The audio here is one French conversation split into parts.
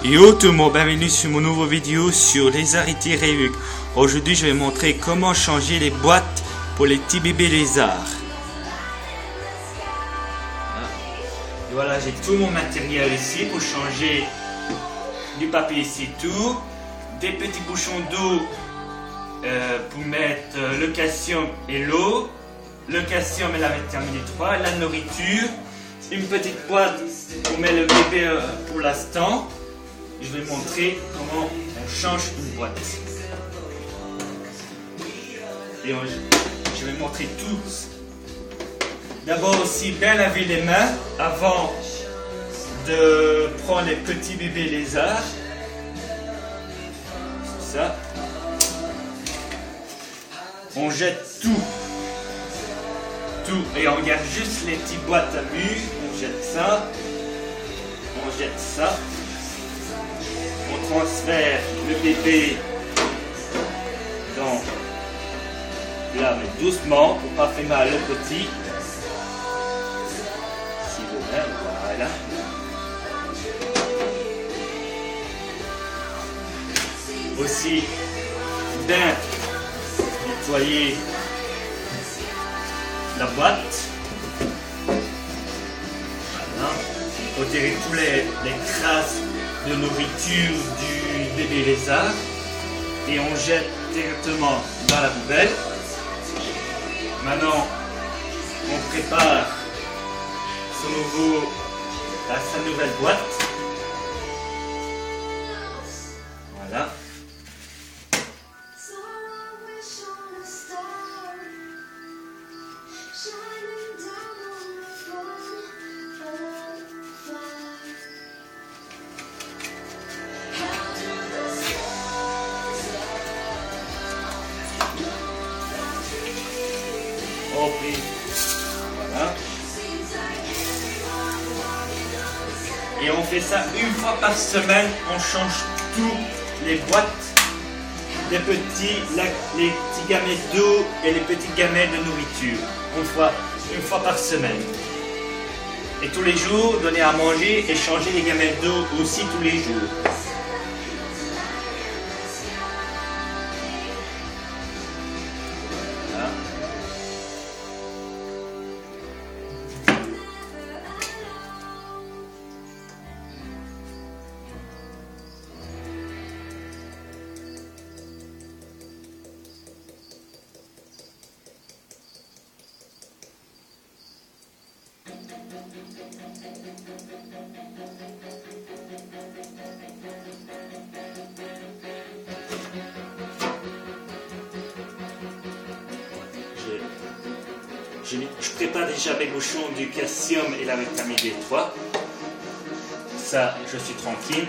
Yo tout le monde, bienvenue sur mon nouveau vidéo sur les arrêtés Revuc. Aujourd'hui je vais montrer comment changer les boîtes pour les petits bébés lézards. Et voilà, j'ai tout mon matériel ici pour changer du papier ici tout, des petits bouchons d'eau pour mettre le calcium et l'eau, le calcium et la vitamine D3, la nourriture, une petite boîte pour mettre le bébé pour l'instant. Je vais montrer comment on change une boîte. Et je vais montrer tout. D'abord aussi bien laver les mains avant de prendre les petits bébés lézards. Ça. On jette tout. Et on garde juste les petites boîtes à bulles. On jette ça. On jette ça. On transfère le bébé dans là, mais doucement pour pas faire mal au petit. Si vous voulez, voilà. Aussi bien nettoyer la boîte. Voilà. Retirer tous les crasses de nourriture du bébé lézard et on jette directement dans la poubelle. Maintenant, on prépare sa nouvelle boîte. Voilà. Voilà. Et on fait ça une fois par semaine. On change toutes les boîtes, les petits gamètes d'eau et les petits gamètes de nourriture. Une fois par semaine. Et tous les jours, donner à manger et changer les gamètes d'eau aussi tous les jours. Je prépare déjà mes bouchons du calcium et la vitamine D3. Ça, je suis tranquille.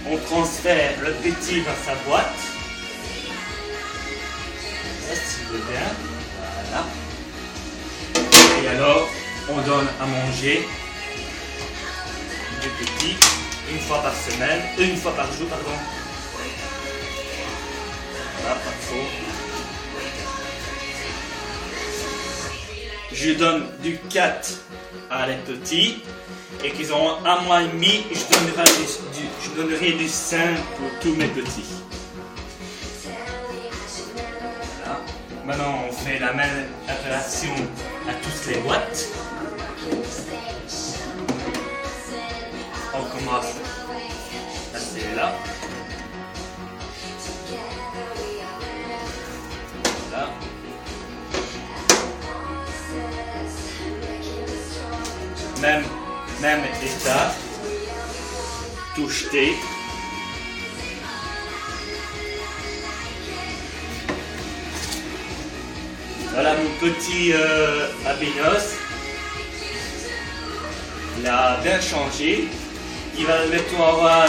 On transfère le petit dans sa boîte. Si vous voulez bien. Voilà. Et alors, on donne à manger du petit une fois par semaine, une fois par jour, pardon. Voilà, pas trop. Je donne du 4 à les petits. Et qu'ils ont 1 mois et demi, je donnerai du 5 pour tous mes petits. Voilà. Maintenant, on fait la même opération à toutes les boîtes. On commence à celle-là. Voilà. Même état, tout jeté. Voilà mon petit albinos. Il a bien changé. Il va maintenant avoir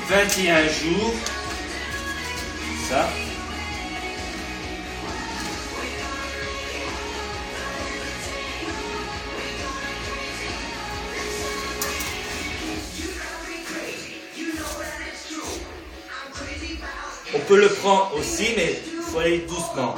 21 jours. Ça. On peut le prendre aussi, mais il faut aller doucement.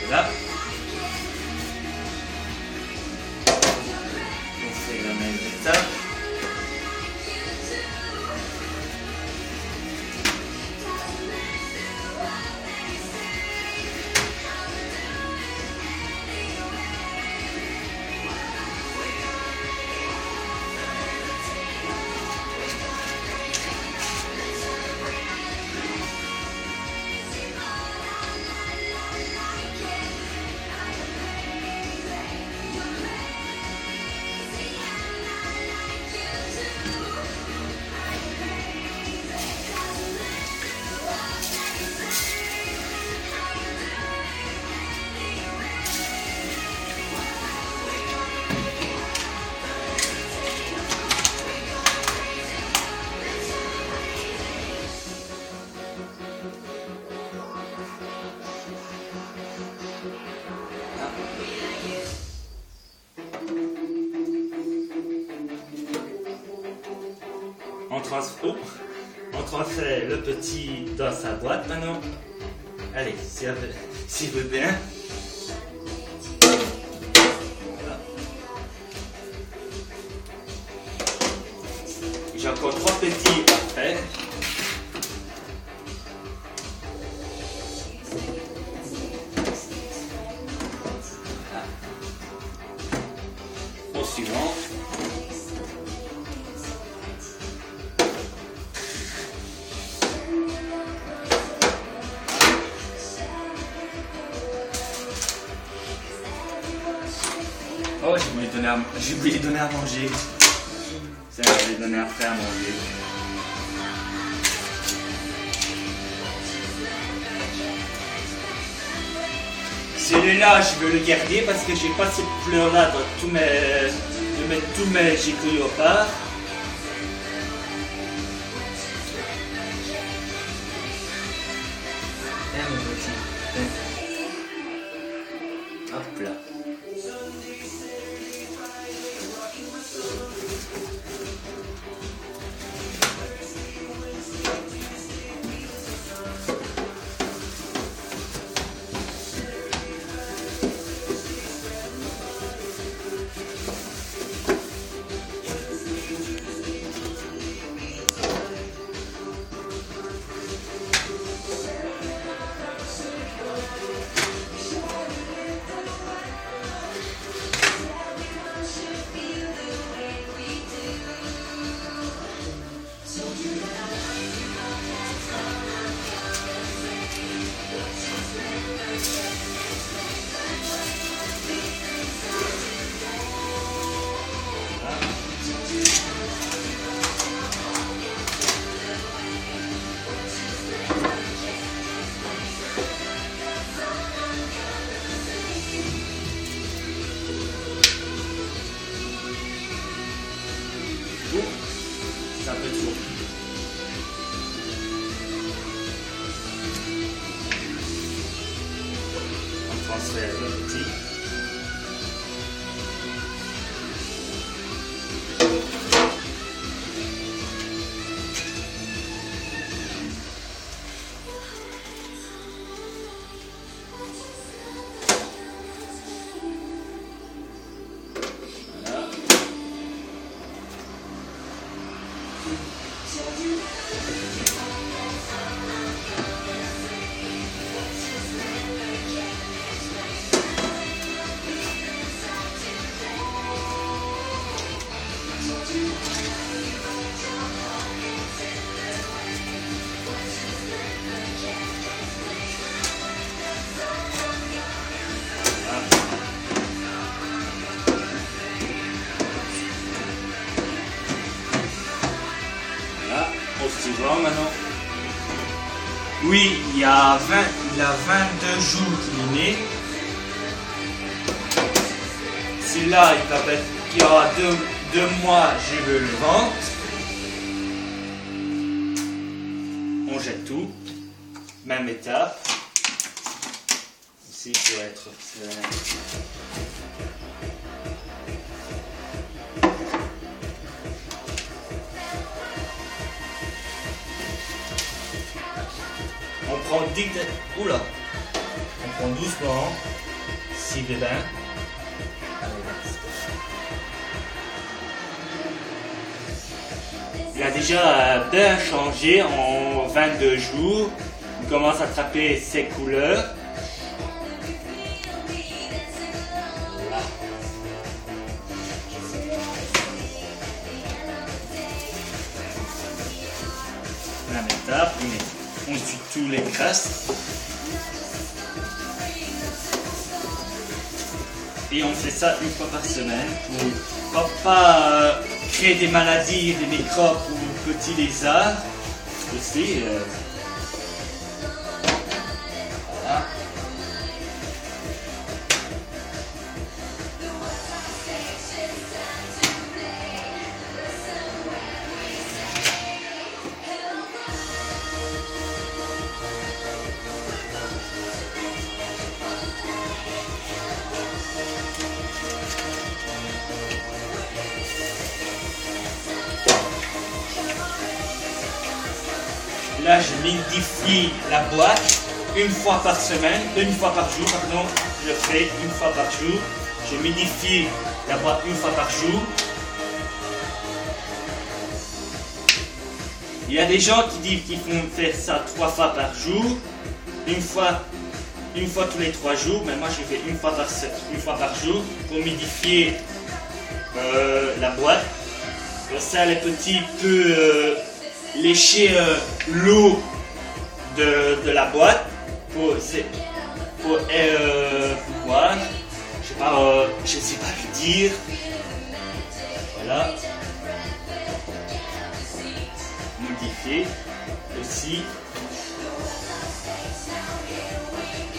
Voilà. On transfère le petit dans sa boîte maintenant. Allez, s'il veut bien. Voilà. J'ai encore 3 petits à faire. Au suivant. Oh, j'ai oublié de donner à manger. Ça, je vais donner après à manger. Celui-là, je veux le garder parce que j'ai pas cette couleur-là dans de mettre tous mes gigots au part. Tiens, mon petit. Tiens. Hop là. C'est un peu trop. On transfère le petit. Tu vois maintenant? Oui, il a 22 jours qu'il est né. Celui-là, il aura 2 mois, je veux le vendre. On jette tout. Même étape. Ici, il doit être... On prend 10... Oula! On prend doucement. 6 de bain. Il a déjà bien changé en 22 jours. Il commence à attraper ses couleurs. Même étape, on suit tous les crasses. Et on fait ça une fois par semaine pour pas créer des maladies, des microbes ou petits lézards aussi. Voilà. Là, je mildifie la boîte une fois par semaine, une fois par jour, pardon, je le fais une fois par jour. Je mildifie la boîte une fois par jour. Il y a des gens qui disent qu'ils font faire ça 3 fois par jour, une fois tous les 3 jours, mais moi je fais une fois par jour pour humidifier la boîte. Comme ça, les petits peuvent lécher l'eau de la boîte pour boire. Je sais pas le dire. Voilà. Modifier aussi.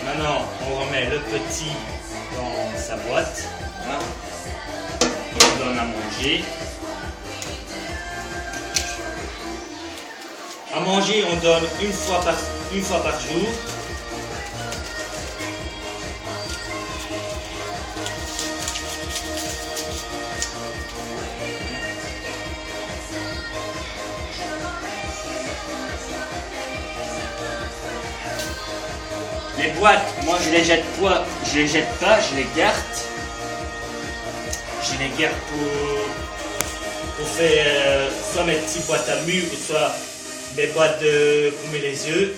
Maintenant, on remet le petit dans sa boîte. Voilà. On donne à manger. À manger, on donne une fois par jour. Les boîtes, moi je les jette pas, je les garde. Je les garde pour faire soit mes petites boîtes à mûres, soit des boîtes de fumer les œufs.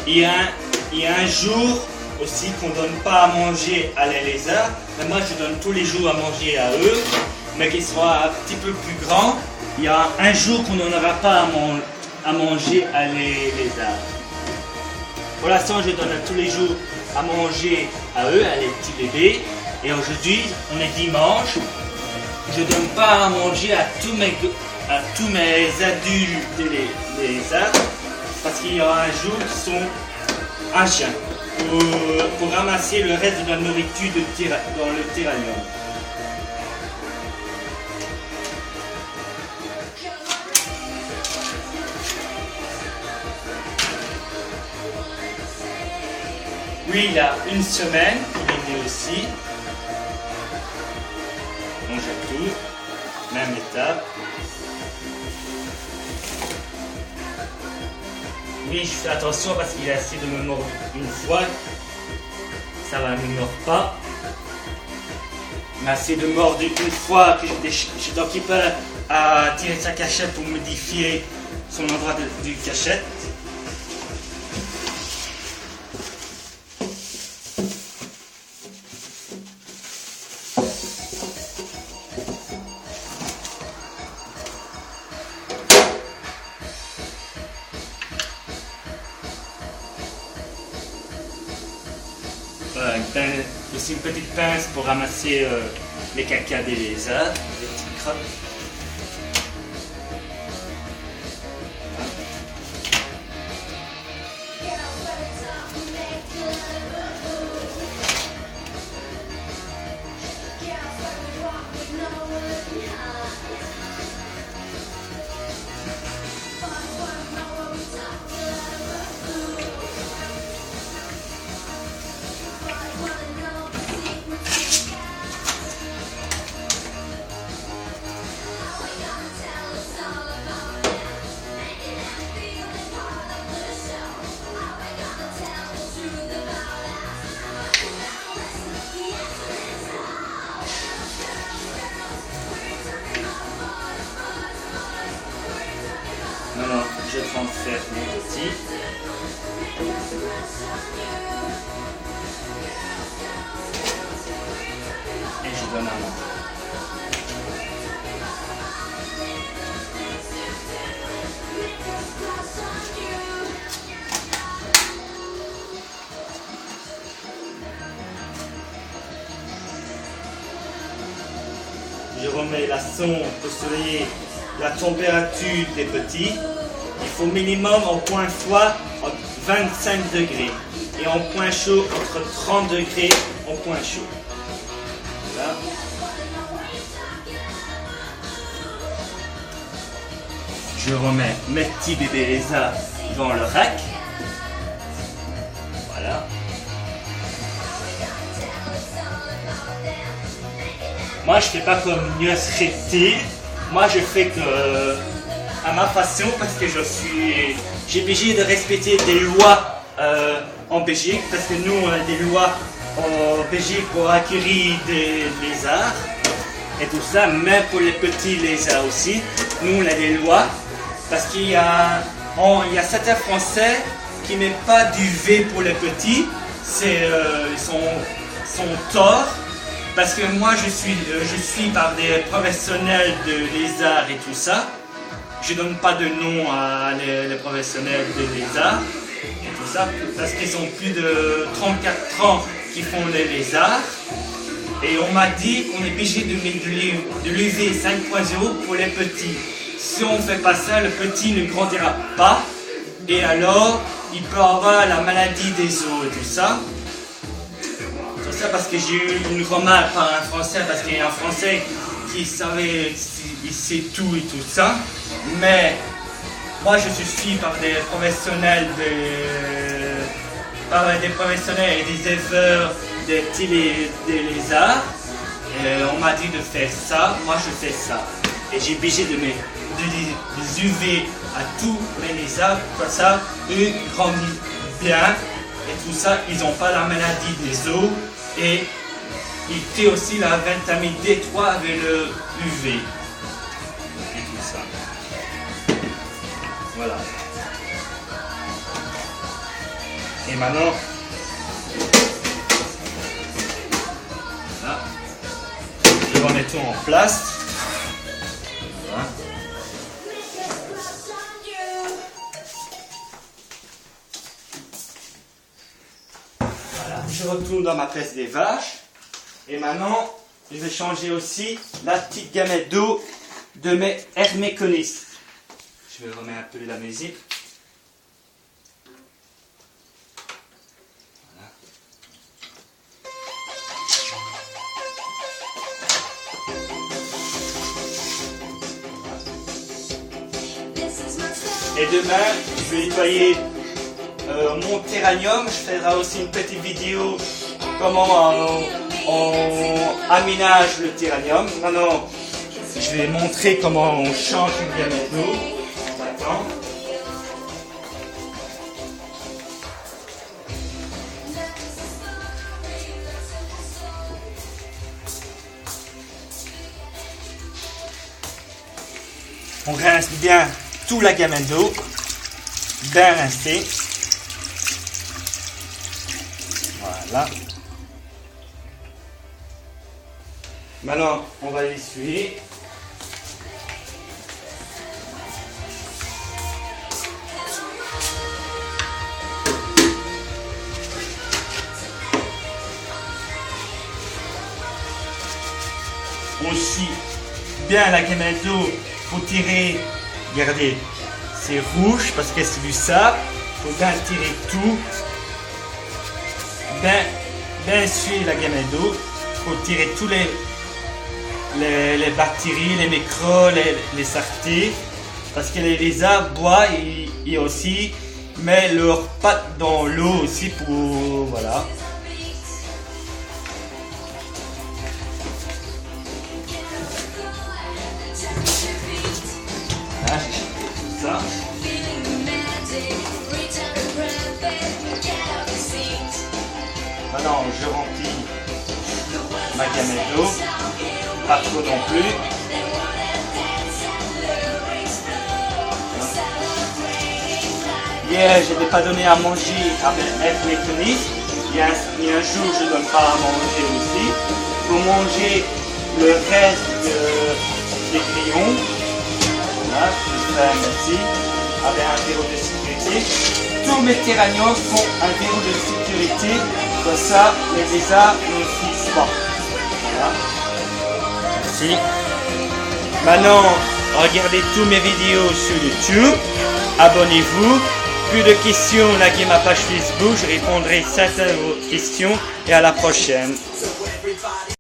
Il y a un jour aussi qu'on ne donne pas à manger à les lézards, mais moi je donne tous les jours à manger à eux, mais qu'ils soient un petit peu plus grands. Il y a un jour qu'on n'en aura pas à manger à les lézards. Pour l'instant, je donne tous les jours à manger à eux, à les petits bébés, et aujourd'hui, on est dimanche, je ne donne pas à manger à tous mes adultes les lézards, parce qu'il y aura un jour qui sont à jeun pour ramasser le reste de la nourriture dans le terrarium. Oui, il y a une semaine, il est né aussi. On jette tout, même étape. Oui, je fais attention parce qu'il a essayé de me mordre une fois. Ça va, ne me mord pas. Il m'a essayé de mordre une fois que j'étais occupé à tirer sa cachette pour modifier son endroit de cachette. Voilà, aussi une petite pince pour ramasser les caca des lézards, les petites crottes. Maintenant, je transfère mon petit. Et je donne un manger. Je remets la sonde pour surveiller la température des petits. Il faut minimum en point froid 25 degrés et en point chaud entre 30 degrés en point chaud. Voilà. Je remets mes petits bébés lézards dans le rack. Voilà. Moi, je fais pas comme Nurse Reptile. Moi, je fais que à ma façon parce que j'ai obligé de respecter des lois en Belgique parce que nous, on a des lois en Belgique pour acquérir des lézards et tout ça, même pour les petits lézards aussi. Nous, on a des lois parce qu'il y a certains Français qui ne mettent pas d'UV pour les petits. Ils sont torts. Parce que moi, je suis par des professionnels de lézards et tout ça. Je donne pas de nom à les professionnels de lézards et tout ça, parce qu'ils ont plus de 34 ans qui font les lézards. Et on m'a dit qu'on est obligé de mettre de l'UV 5.0 pour les petits. Si on ne fait pas ça, le petit ne grandira pas. Et alors, il peut avoir la maladie des os et tout ça. Tout ça parce que j'ai eu une remarque par un Français, parce qu'il y a un Français qui savait, il sait tout et tout ça. Mais moi je suis suivi par des professionnels et des éleveurs des lézards. Et on m'a dit de faire ça, moi je fais ça. Et j'ai obligé de mettre des UV à tous mes lézards, comme ça, eux grandissent bien. Et tout ça, ils n'ont pas la maladie des os. Et il fait aussi la vitamine D3 avec le UV. Et tout ça. Voilà. Et maintenant, là, je remets tout en place. Voilà. Je retourne dans ma presse des vaches. Et maintenant, je vais changer aussi la petite gamète d'eau de mes Herméconis. Je vais remettre un peu la musique. Voilà. Et demain, je vais nettoyer mon terranium. Je ferai aussi une petite vidéo comment on aménage le terranium. Maintenant, je vais montrer comment on change une gamète d'eau. Maintenant. On rince bien toute la gamète d'eau, bien rincée. Voilà. Maintenant, on va l'essuyer. aussi bien la gamado pour tirer. Regardez, c'est rouge parce que c'est du sable. Il faut bien tirer tout. Bien suivre la gamado pour tirer tous les bactéries, les microbes, les saletés. Parce que les arbres boivent et aussi mettent leurs pattes dans l'eau aussi pour voilà. Voilà, tout ça. Maintenant je remplis ma gamado, pas trop non plus. Hier, je n'ai pas donné à manger à mes tennis. Il y a un jour, je ne donne pas à manger aussi. Pour manger le reste des crayons, voilà, je fais ici, avec un verrou de sécurité. Tous mes terraniums font un verrou de sécurité, comme ça, les lézards ne fissent pas. Voilà. Merci. Maintenant, regardez tous mes vidéos sur YouTube. Abonnez-vous. Plus de questions, likez ma page Facebook, je répondrai certaines de vos questions et à la prochaine.